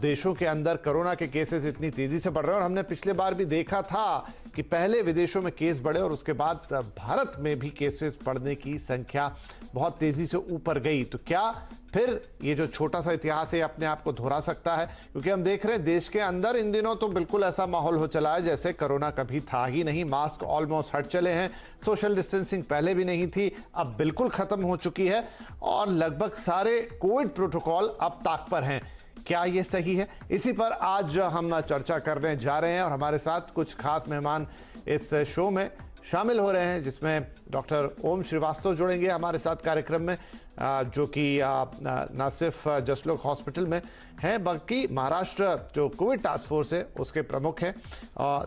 देशों के अंदर कोरोना के केसेस इतनी तेजी से बढ़ रहे हैं। और हमने पिछले बार भी देखा था कि पहले विदेशों में केस बढ़े और उसके बाद भारत में भी केसेस बढ़ने की संख्या बहुत तेजी से ऊपर गई। तो क्या फिर ये जो छोटा सा इतिहास है अपने आप को दोहरा सकता है? क्योंकि हम देख रहे हैं देश के अंदर इन दिनों तो बिल्कुल ऐसा माहौल हो चला है जैसे कोरोना कभी था ही नहीं। मास्क ऑलमोस्ट हट चले हैं, सोशल डिस्टेंसिंग पहले भी नहीं थी, अब बिल्कुल खत्म हो चुकी है और लगभग सारे कोविड प्रोटोकॉल अब ताक पर हैं। क्या ये सही है? इसी पर आज हम चर्चा करने जा रहे हैं और हमारे साथ कुछ खास मेहमान इस शो में शामिल हो रहे हैं, जिसमें डॉक्टर ओम श्रीवास्तव जुड़ेंगे हमारे साथ कार्यक्रम में, जो कि न सिर्फ जसलोक हॉस्पिटल में हैं बल्कि महाराष्ट्र जो कोविड टास्क फोर्स है उसके प्रमुख हैं।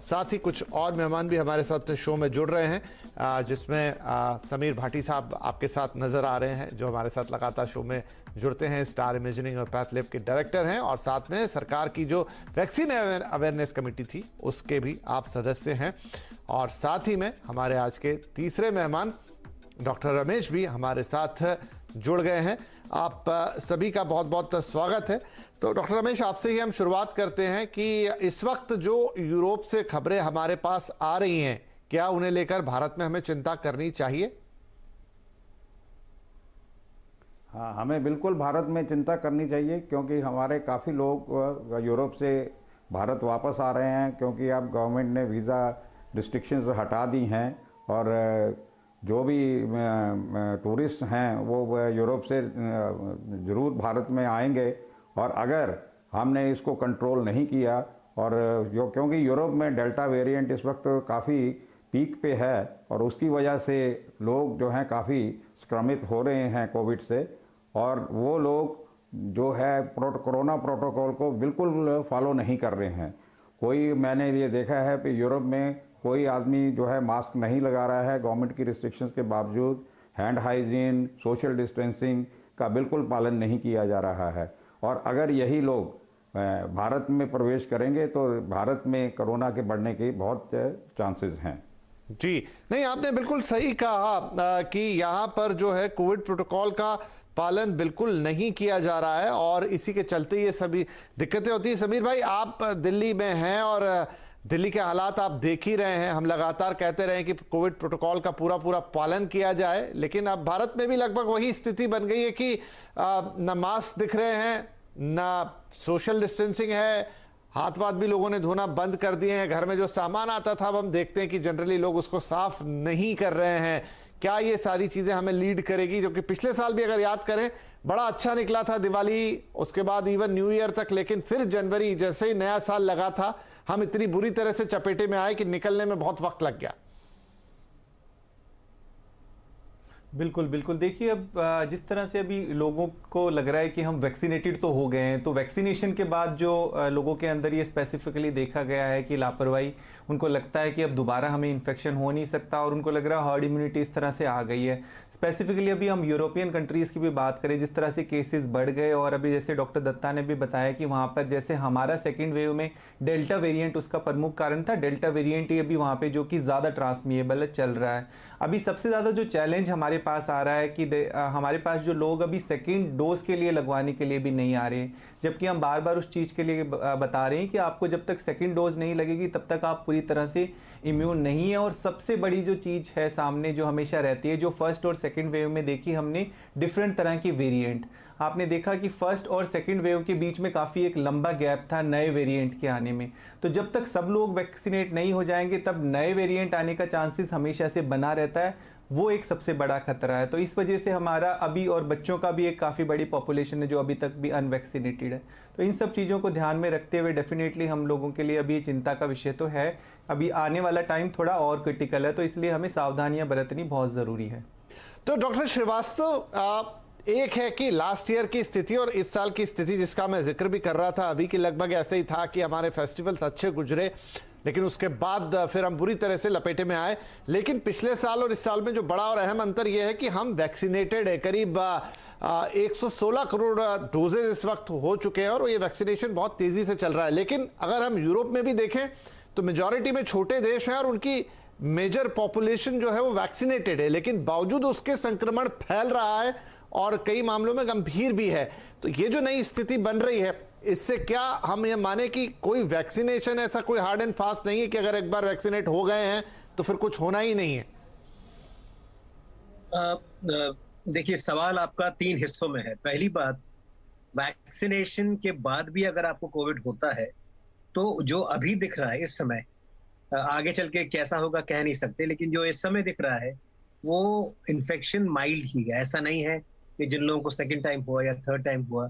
साथ ही कुछ और मेहमान भी हमारे साथ शो में जुड़ रहे हैं, जिसमें समीर भाटी साहब आपके साथ नज़र आ रहे हैं, जो हमारे साथ लगातार शो में जुड़ते हैं, स्टार इमेजिनिंग और पैथ लैब के डायरेक्टर हैं, और साथ में सरकार की जो वैक्सीन अवेयरनेस कमेटी थी उसके भी आप सदस्य हैं। और साथ ही में हमारे आज के तीसरे मेहमान डॉक्टर रमेश भी हमारे साथ जुड़ गए हैं। आप सभी का बहुत बहुत स्वागत है। तो डॉक्टर रमेश, आपसे ही हम शुरुआत करते हैं कि इस वक्त जो यूरोप से खबरें हमारे पास आ रही हैं, क्या उन्हें लेकर भारत में हमें चिंता करनी चाहिए? हाँ, हमें बिल्कुल भारत में चिंता करनी चाहिए, क्योंकि हमारे काफ़ी लोग यूरोप से भारत वापस आ रहे हैं, क्योंकि अब गवर्नमेंट ने वीज़ा रिस्ट्रिक्शंस हटा दी हैं और जो भी टूरिस्ट हैं वो यूरोप से ज़रूर भारत में आएंगे। और अगर हमने इसको कंट्रोल नहीं किया और क्योंकि यूरोप में डेल्टा वेरिएंट इस वक्त काफ़ी पीक पे है और उसकी वजह से लोग जो हैं काफ़ी संक्रमित हो रहे हैं कोविड से, और वो लोग जो है कोरोना प्रोटोकॉल को बिल्कुल फॉलो नहीं कर रहे हैं। मैंने ये देखा है कि यूरोप में कोई आदमी जो है मास्क नहीं लगा रहा है गवर्नमेंट की रिस्ट्रिक्शंस के बावजूद। हैंड हाइजीन, सोशल डिस्टेंसिंग का बिल्कुल पालन नहीं किया जा रहा है। और अगर यही लोग भारत में प्रवेश करेंगे तो भारत में कोरोना के बढ़ने के बहुत चांसेस हैं। जी नहीं, आपने बिल्कुल सही कहा कि यहाँ पर जो है कोविड प्रोटोकॉल का पालन बिल्कुल नहीं किया जा रहा है और इसी के चलते ये सभी दिक्कतें होती हैं। समीर भाई, आप दिल्ली में हैं और दिल्ली के हालात आप देख ही रहे हैं। हम लगातार कहते रहे कि कोविड प्रोटोकॉल का पूरा पालन किया जाए, लेकिन अब भारत में भी लगभग वही स्थिति बन गई है कि न मास्क दिख रहे हैं, न सोशल डिस्टेंसिंग है, हाथ वाथ भी लोगों ने धोना बंद कर दिए हैं। घर में जो सामान आता था अब हम देखते हैं कि जनरली लोग उसको साफ नहीं कर रहे हैं। क्या ये सारी चीजें हमें लीड करेगी? जो कि पिछले साल भी अगर याद करें बड़ा अच्छा निकला था दिवाली, उसके बाद इवन न्यू ईयर तक, लेकिन फिर जनवरी जैसे ही नया साल लगा था हम इतनी बुरी तरह से चपेटे में आए कि निकलने में बहुत वक्त लग गया। बिल्कुल बिल्कुल। देखिए, अब जिस तरह से अभी लोगों को लग रहा है कि हम वैक्सीनेटेड तो हो गए हैं, तो वैक्सीनेशन के बाद जो लोगों के अंदर ये स्पेसिफिकली देखा गया है कि लापरवाही, उनको लगता है कि अब दोबारा हमें इन्फेक्शन हो नहीं सकता और उनको लग रहा है हर्ड इम्यूनिटी इस तरह से आ गई है। स्पेसिफिकली अभी हम यूरोपियन कंट्रीज़ की भी बात करें, जिस तरह से केसेस बढ़ गए और अभी जैसे डॉक्टर दत्ता ने भी बताया कि वहाँ पर जैसे हमारा सेकेंड वेव में डेल्टा वेरिएंट उसका प्रमुख कारण था। डेल्टा वेरिएंट ही अभी वहाँ पर जो कि ज़्यादा ट्रांसमिएबल चल रहा है। अभी सबसे ज़्यादा जो चैलेंज हमारे पास आ रहा है कि हमारे पास जो लोग अभी सेकेंड डोज के लिए लगवाने के लिए भी नहीं आ रहे, जबकि हम बार बार उस चीज़ के लिए बता रहे हैं कि आपको जब तक सेकेंड डोज नहीं लगेगी तब तक आप पूरी तरह से इम्यून नहीं है। और सबसे बड़ी जो चीज़ है सामने जो हमेशा रहती है, जो फर्स्ट और सेकेंड वेव में देखी हमने डिफरेंट तरह की वेरिएंट, आपने देखा कि फर्स्ट और सेकेंड वेव के बीच में काफ़ी एक लंबा गैप था नए वेरिएंट के आने में। तो जब तक सब लोग वैक्सीनेट नहीं हो जाएंगे तब नए वेरिएंट आने का चांसेस हमेशा से बना रहता है, वो एक सबसे बड़ा खतरा है। तो इस वजह से हमारा अभी, और बच्चों का भी एक काफ़ी बड़ी पॉपुलेशन है जो अभी तक भी अनवैक्सीनेटेड है। तो इन सब चीज़ों को ध्यान में रखते हुए डेफिनेटली हम लोगों के लिए अभी चिंता का विषय तो है। अभी आने वाला टाइम थोड़ा और क्रिटिकल है, तो इसलिए हमें सावधानियां बरतनी बहुत ज़रूरी है। तो डॉक्टर श्रीवास्तव, एक है कि लास्ट ईयर की स्थिति और इस साल की स्थिति जिसका मैं जिक्र भी कर रहा था अभी, कि लगभग ऐसे ही था कि हमारे फेस्टिवल्स अच्छे गुजरे, लेकिन उसके बाद फिर हम बुरी तरह से लपेटे में आए। लेकिन पिछले साल और इस साल में जो बड़ा और अहम अंतर यह है कि हम वैक्सीनेटेड है, करीब 116 करोड़ डोजेज इस वक्त हो चुके हैं और ये वैक्सीनेशन बहुत तेजी से चल रहा है। लेकिन अगर हम यूरोप में भी देखें तो मेजॉरिटी में छोटे देश हैं और उनकी मेजर पॉपुलेशन जो है वो वैक्सीनेटेड है, लेकिन बावजूद उसके संक्रमण फैल रहा है और कई मामलों में गंभीर भी है। तो ये जो नई स्थिति बन रही है इससे क्या हम ये माने कि कोई वैक्सीनेशन ऐसा कोई हार्ड एंड फास्ट नहीं है कि अगर एक बार वैक्सीनेट हो गए हैं तो फिर कुछ होना ही नहीं है? देखिए, सवाल आपका 3 हिस्सों में है। पहली बात, वैक्सीनेशन के बाद भी अगर आपको कोविड होता है तो जो अभी दिख रहा है इस समय, आगे चल के कैसा होगा कह नहीं सकते, लेकिन जो इस समय दिख रहा है वो इन्फेक्शन माइल्ड ही है। ऐसा नहीं है कि जिन लोगों को सेकंड टाइम हुआ या थर्ड टाइम हुआ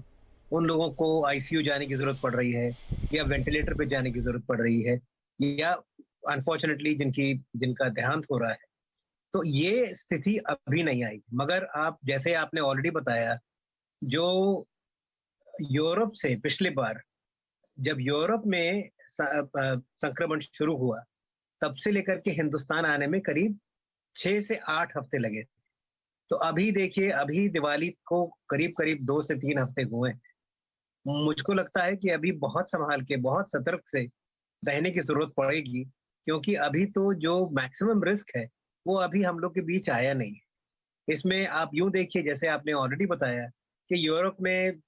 उन लोगों को आईसीयू जाने की जरूरत पड़ रही है या वेंटिलेटर पे जाने की जरूरत पड़ रही है, या अनफॉर्चुनेटली जिनका देहांत हो रहा है। तो ये स्थिति अभी नहीं आई। मगर आप जैसे आपने ऑलरेडी बताया, जो यूरोप से पिछले बार जब यूरोप में संक्रमण शुरू हुआ तब से लेकर के हिंदुस्तान आने में करीब 6 से 8 हफ्ते लगे। तो अभी देखिए, अभी दिवाली को करीब करीब 2 से 3 हफ्ते हुए हैं। मुझको लगता है कि अभी बहुत संभाल के, बहुत सतर्क से रहने की जरूरत पड़ेगी, क्योंकि अभी तो जो मैक्सिमम रिस्क है वो अभी हम लोग के बीच आया नहीं है। इसमें आप यूं देखिए, जैसे आपने ऑलरेडी बताया कि यूरोप में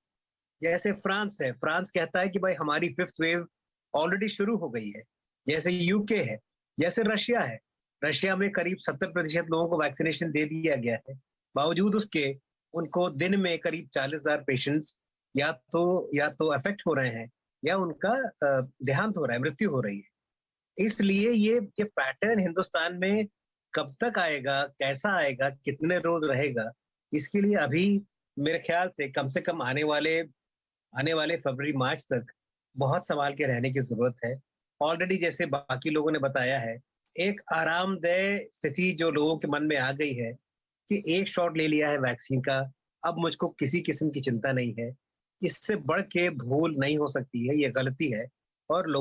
जैसे फ्रांस है, फ्रांस कहता है कि भाई हमारी 5th वेव ऑलरेडी शुरू हो गई है। जैसे यूके है, जैसे रशिया है, रशिया में करीब 70% लोगों को वैक्सीनेशन दे दिया गया है। बावजूद उसके उनको दिन में करीब 40,000 पेशेंट्स या तो अफेक्ट हो रहे हैं या उनका देहांत हो रहा है, मृत्यु हो रही है। इसलिए ये पैटर्न हिंदुस्तान में कब तक आएगा, कैसा आएगा, कितने रोज रहेगा, इसके लिए अभी मेरे ख्याल से कम आने वाले फरवरी मार्च तक बहुत संभाल के रहने की जरूरत है। ऑलरेडी जैसे बाकी लोगों ने बताया है, एक आरामदेह स्थिति जो लोगों के मन में आ गई है कि एक शॉट ले लिया है वैक्सीन का, अब मुझको किसी किस्म की चिंता नहीं है। इससे बढ़ के भूल नहीं हो सकती है, ये गलती है और लोग